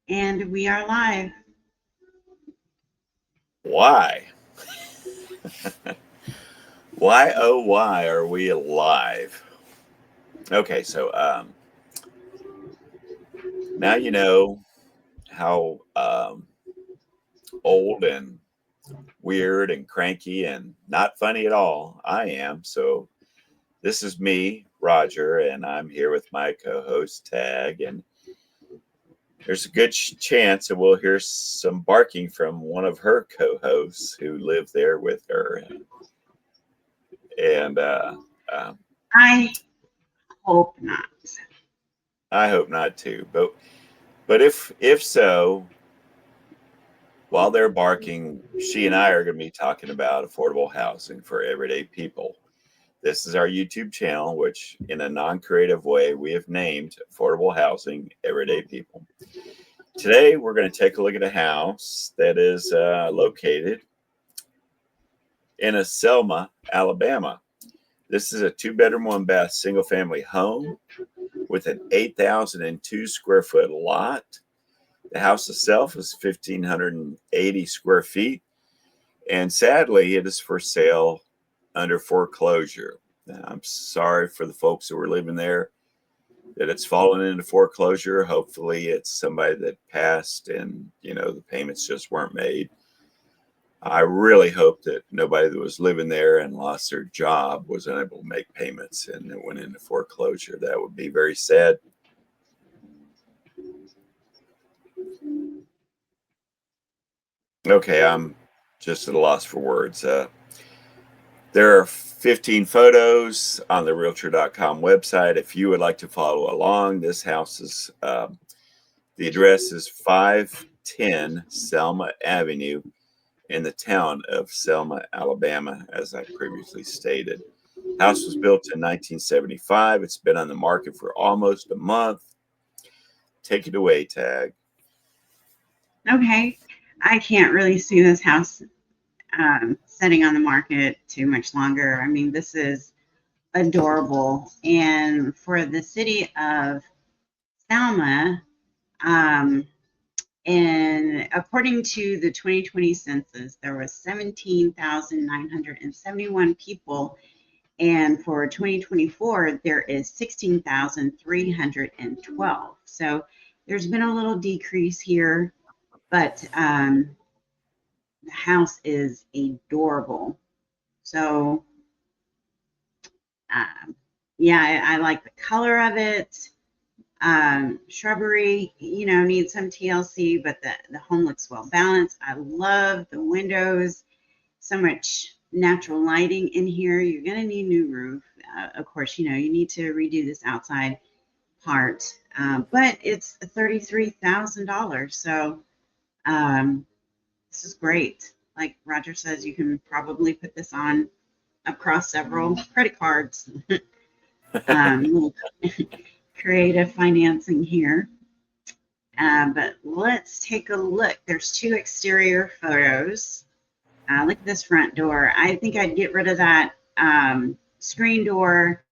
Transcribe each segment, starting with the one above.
And we are live. Why? Why, oh, why are we alive? Okay, so now you know how old and weird and cranky and not funny at all I am. So, this is me, Roger, and I'm here with my co host, Tagg. And there's a good chance that we'll hear some barking from one of her co hosts who live there with her. And um, I hope not. I hope not too. But if so, while they're barking, she and I are going to be talking about affordable housing for everyday people. This is our YouTube channel, which in a non-creative way we have named Affordable Housing Everyday People. Today we're going to take a look at a house that is located in a Selma, Alabama. This is a 2-bedroom, 1-bath, single-family home with an 8,002 square foot lot. The house itself is 1,580 square feet, and sadly, it is for sale under foreclosure. Now, I'm sorry for the folks who were living there that it's fallen into foreclosure. Hopefully, it's somebody that passed and the payments just weren't made. I really hope that nobody that was living there and lost their job was unable to make payments and it went into foreclosure. That would be very sad. Okay, I'm just at a loss for words. There are 15 photos on the realtor.com website. If you would like to follow along, this house is the address is 510 Selma Avenue in the town of Selma, Alabama, as I previously stated. House was built in 1975. It's been on the market for almost a month. Take it away, Tagg. Okay. I can't really see this house setting on the market too much longer. I mean, this is adorable. And for the city of Selma, um, and according to the 2020 census, there was 17,971 people. And for 2024, there is 16,312. So there's been a little decrease here, but the house is adorable. So, um, yeah, I like the color of it. Shrubbery, needs some TLC, but the home looks well balanced. I love the windows, so much natural lighting in here. You're going to need new roof. Of course, you need to redo this outside part, but it's $33,000. So this is great. Like Roger says, you can probably put this on across several credit cards. Little creative financing here. But let's take a look. There's two exterior photos. Look at this front door. I think I'd get rid of that screen door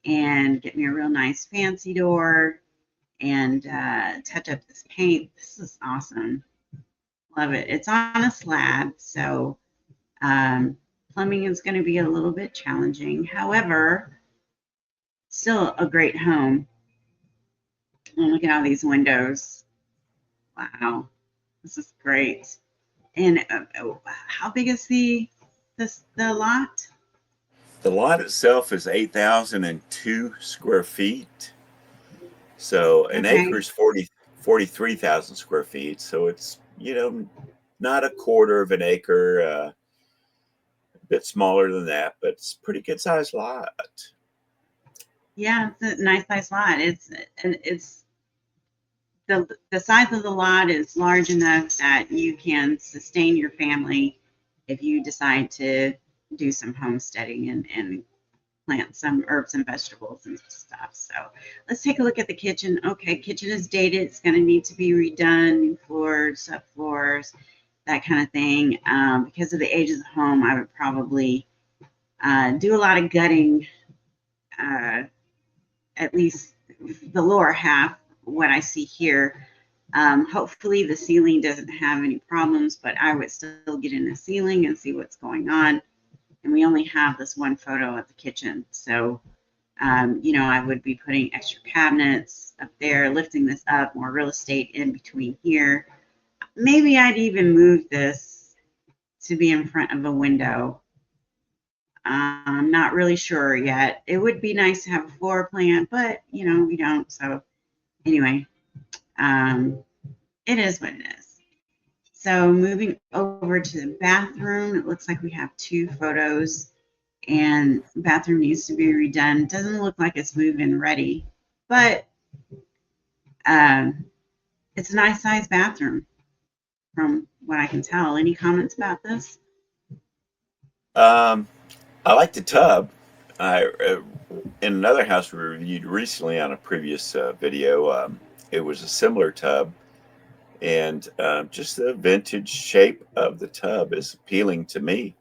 and get me a real nice fancy door and touch up this paint. This is awesome. Love it. It's on a slab, so plumbing is going to be a little bit challenging. However, still a great home. And look at all these windows. Wow, this is great. And how big is the lot? The lot itself is 8,002 square feet. So an acre Okay. is 43,000 square feet. So it's, not a quarter of an acre, a bit smaller than that, but it's a pretty good sized lot. Yeah, it's a nice size lot. It's the size of the lot is large enough that you can sustain your family if you decide to do some homesteading and plant some herbs and vegetables and stuff. So let's take a look at the kitchen. Okay, kitchen is dated. It's going to need to be redone, new floors, subfloors, that kind of thing. Because of the age of the home, I would probably do a lot of gutting, uh, at least the lower half, what I see here. Hopefully the ceiling doesn't have any problems, but I would still get in the ceiling and see what's going on. And we only have this one photo of the kitchen. So, I would be putting extra cabinets up there, lifting this up, more real estate in between here. Maybe I'd even move this to be in front of a window. I'm not really sure yet. It would be nice to have a floor plan, but we don't. So anyway, it is what it is. So moving over to the bathroom, it looks like we have two photos, and the bathroom needs to be redone. Doesn't look like it's move-in ready, but it's a nice size bathroom from what I can tell. Any comments about this? I like the tub. In another house we reviewed recently on a previous video, it was a similar tub, and just the vintage shape of the tub is appealing to me.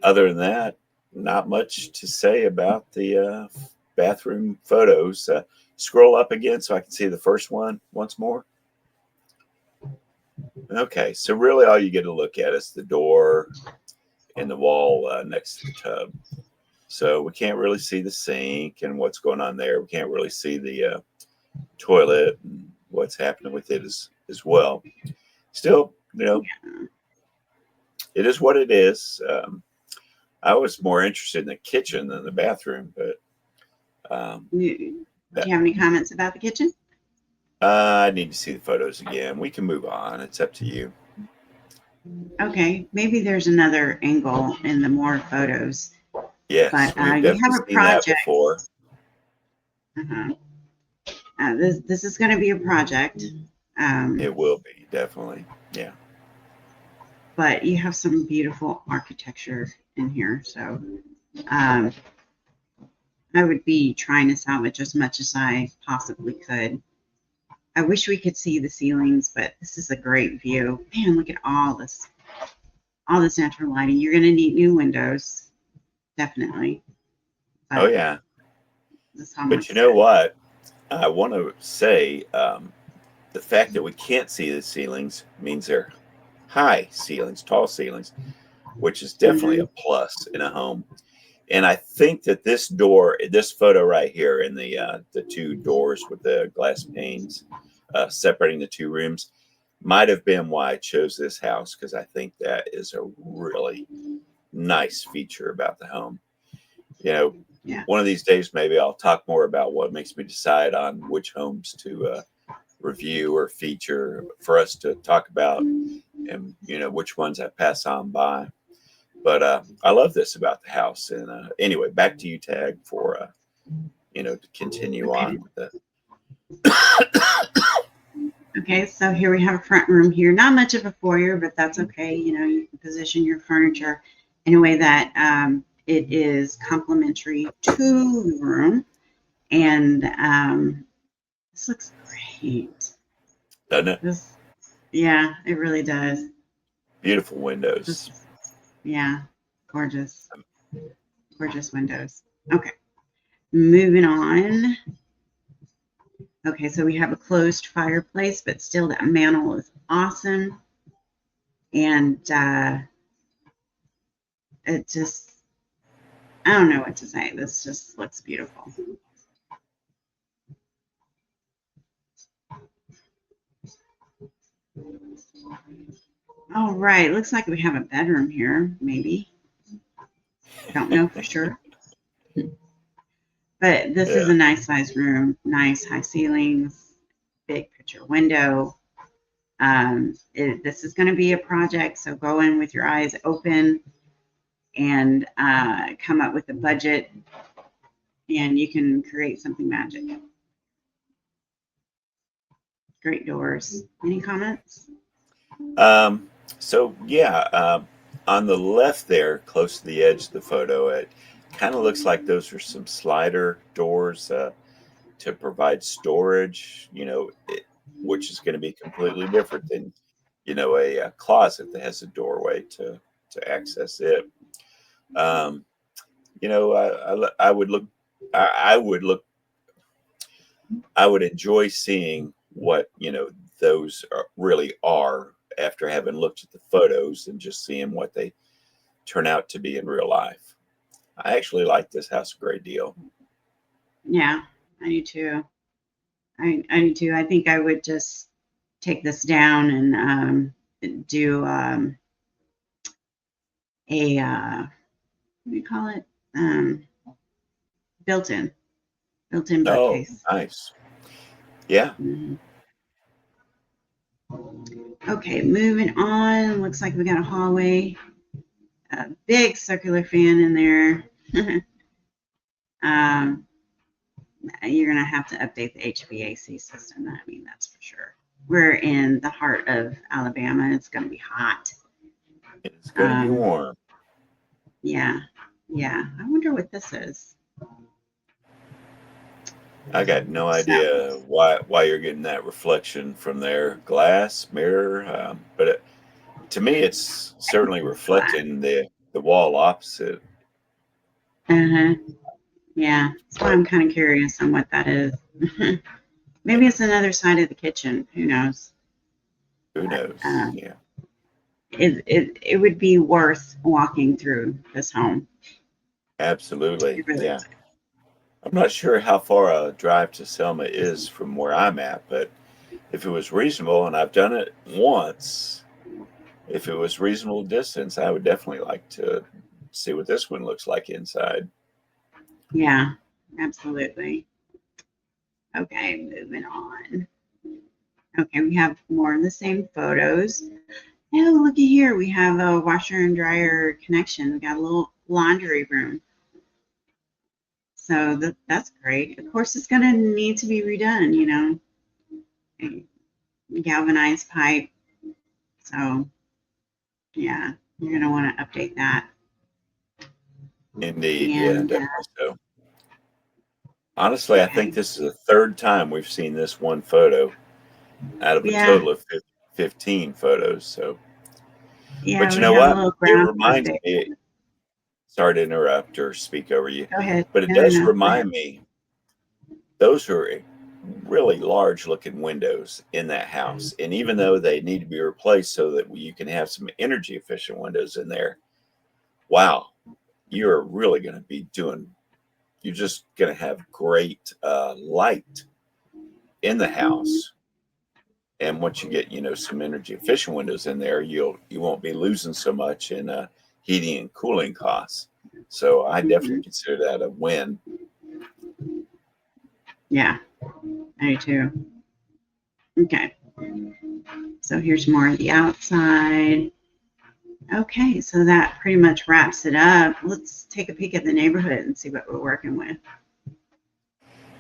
Other than that, not much to say about the bathroom photos. Scroll up again so I can see the first one once more. Okay, so really all you get to look at is the door and the wall next to the tub. So we can't really see the sink and what's going on there. We can't really see the toilet and what's happening with it as well. Still, it is what it is. I was more interested in the kitchen than the bathroom, but Do you have any comments about the kitchen? I need to see the photos again. We can move on. It's up to you. Okay, maybe there's another angle in the more photos. Yes, But we've you have definitely a seen that project. before. This is going to be a project. It will be, definitely. Yeah. But you have some beautiful architecture in here. So I would be trying to salvage as much as I possibly could. I wish we could see the ceilings, but this is a great view. Man, look at all this natural lighting. You're going to need new windows, definitely. But Oh, yeah. this home But looks you know good. what? I want to say the fact that we can't see the ceilings means they're high ceilings, tall ceilings, which is definitely a plus in a home. And I think that this photo right here, in the two doors with the glass panes separating the two rooms, might have been why I chose this house, because I think that is a really nice feature about the home. Yeah. One of these days, maybe I'll talk more about what makes me decide on which homes to review or feature for us to talk about, and which ones I pass on by. But I love this about the house. And anyway, back to you, Tagg, for to continue Okay. on with the. Okay, so here we have a front room here. Not much of a foyer, but that's okay. You can position your furniture in a way that it is complementary to the room. And this looks great. Doesn't it? Yeah, it really does. Beautiful windows. Yeah, gorgeous. Gorgeous windows. Okay, moving on. Okay, so we have a closed fireplace, but still that mantle is awesome. And it just, I don't know what to say. This just looks beautiful. All right, looks like we have a bedroom here, maybe. Don't know for sure. But this is a nice size room, nice high ceilings, big picture window. This is going to be a project, so go in with your eyes open and come up with a budget, and you can create something magic. Great doors. Any comments? So yeah, on the left there, close to the edge of the photo, it kind of looks like those are some slider doors to provide storage, which is going to be completely different than, a closet that has a doorway to access it. I would look I would enjoy seeing what, those really are after having looked at the photos and just seeing what they turn out to be in real life. I actually like this house a great deal. Yeah, I do too. I do too. I think I would just take this down and do a what do you call it? Um, built-in Oh, bookcase. nice. Yeah. Mhm. Okay, moving on. Looks like we got a hallway. A big circular fan in there. um, you're gonna have to update the HVAC system. I mean, that's for sure. We're in the heart of Alabama. It's gonna be hot. It's going to be Um, warm. yeah, yeah. I wonder what this is. I got no So, idea why you're getting that reflection from there. Glass, mirror, but to me, it's certainly glass. reflecting the wall opposite. Uh-huh. Yeah. So But I'm kind of curious on what that is. Maybe it's another side of the kitchen. Who knows? who But knows? Yeah, it would be worth walking through this home. absolutely. It really Yeah. would. I'm not sure how far a drive to Selma is from where I'm at, but if it was reasonable, and I've done it once, if it was reasonable distance, I would definitely like to see what this one looks like inside. Yeah, absolutely. Okay, moving on. Okay, we have more of the same photos. Oh, looky here. We have a washer and dryer connection. We got a little laundry room. So that's great. Of course, it's going to need to be redone, galvanized pipe. So, yeah, you're going to want to update that. Indeed, yeah, And, definitely so. Honestly, I think okay. this is the third time we've seen this one photo out of a Yeah, total of 15 photos. So, yeah, but you we know have a what? little It ground reminds update. me, sorry to interrupt or speak over you, Go ahead. but it No, no, does no. Go ahead. remind me those are really large looking windows in that house. And even though they need to be replaced so that you can have some energy efficient windows in there, wow, you're really going to be doing, you're just going to have great light in the house. And once you get, some energy efficient windows in there, you won't be losing so much in heating and cooling costs. So I definitely Mhm. consider that a win. Yeah, I do too. Okay, so here's more of the outside. Okay, so that pretty much wraps it up. Let's take a peek at the neighborhood and see what we're working with.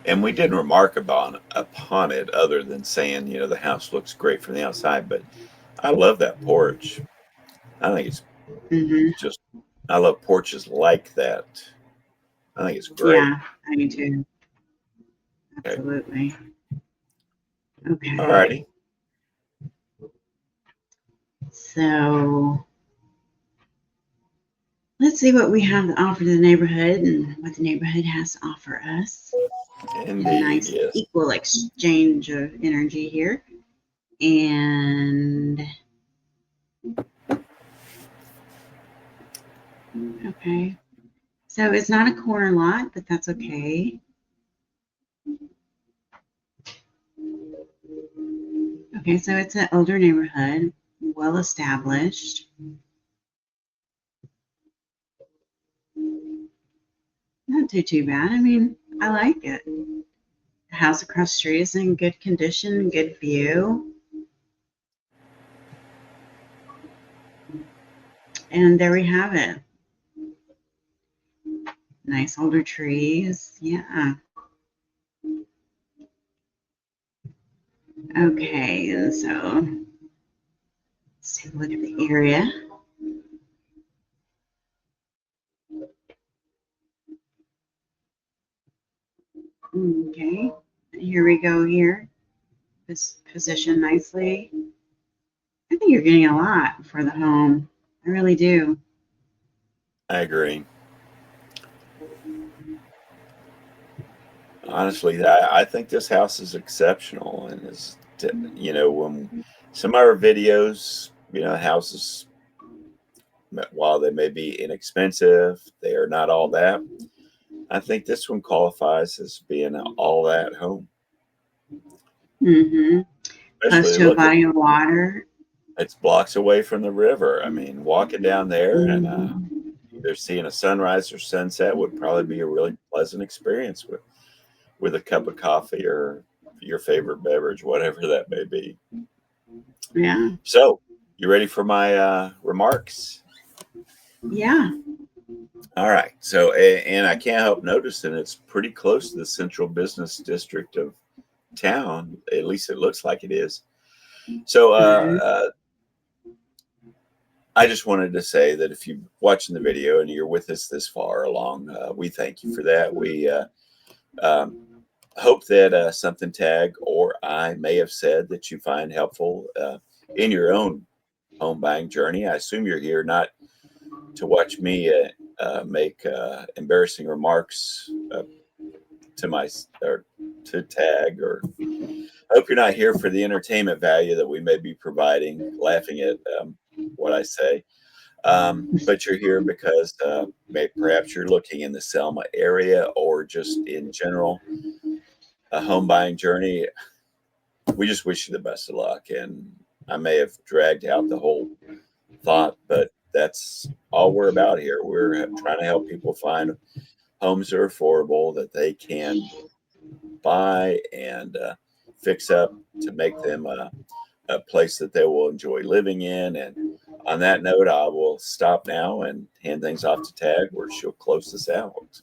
And we didn't remark upon it other than saying, the house looks great from the outside. But I love that porch. I think it's Hmm. just, I love porches like that. I think it's great. Yeah, I do too. Okay. Absolutely. All Okay, righty. so let's see what we have to offer the neighborhood and what the neighborhood has to offer us in a Indeed. nice Yes. equal exchange of energy here. And okay, so it's not a corner lot, but that's okay. Okay, so it's an older neighborhood, well established. Not too bad. I mean, I like it. The house across the street is in good condition, good view. And there we have it. Nice older trees. Yeah. Okay, and so let's take a look at the area. Okay, here we go here. This positioned nicely. I think you're getting a lot for the home. I really do. I agree. honestly, I think this house is exceptional, and when some of our videos, houses, while they may be inexpensive, they are not all that. I think this one qualifies as being an all that home. Mm-hmm. Close Especially to a look at body of water. it's blocks away from the river. I mean, walking down there and Mm-hmm. either seeing a sunrise or sunset would probably be a really pleasant experience with a cup of coffee or your favorite beverage, whatever that may be. Yeah. So, you ready for my remarks? Yeah. All right. So, and I can't help noticing it's pretty close to the central business district of town. At least it looks like it is. So, Mm-hmm. I just wanted to say that if you're watching the video and you're with us this far along, we thank you for that. We um, hope that something Tagg or I may have said that you find helpful in your own home buying journey. I assume you're here not to watch me make embarrassing remarks to my or to Tagg, or I hope you're not here for the entertainment value that we may be providing, laughing at what I say. But you're here because perhaps you're looking in the Selma area or just in general a home buying journey. We just wish you the best of luck. And I may have dragged out the whole thought, but that's all we're about here. We're trying to help people find homes that are affordable that they can buy and fix up to make them a place that they will enjoy living in. And on that note, I will stop now and hand things off to Tagg, where she'll close this out.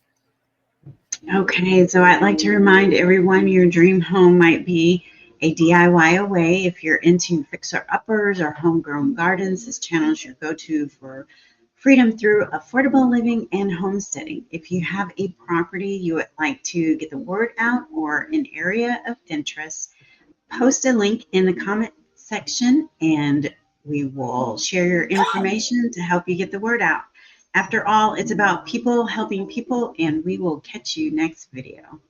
Okay, so I'd like to remind everyone your dream home might be a DIY away. If you're into fixer-uppers or homegrown gardens, this channel is your go-to for freedom through affordable living and homesteading. If you have a property you would like to get the word out or an area of interest, post a link in the comment section and we will share your information to help you get the word out. After all, it's about people helping people, and we will catch you next video.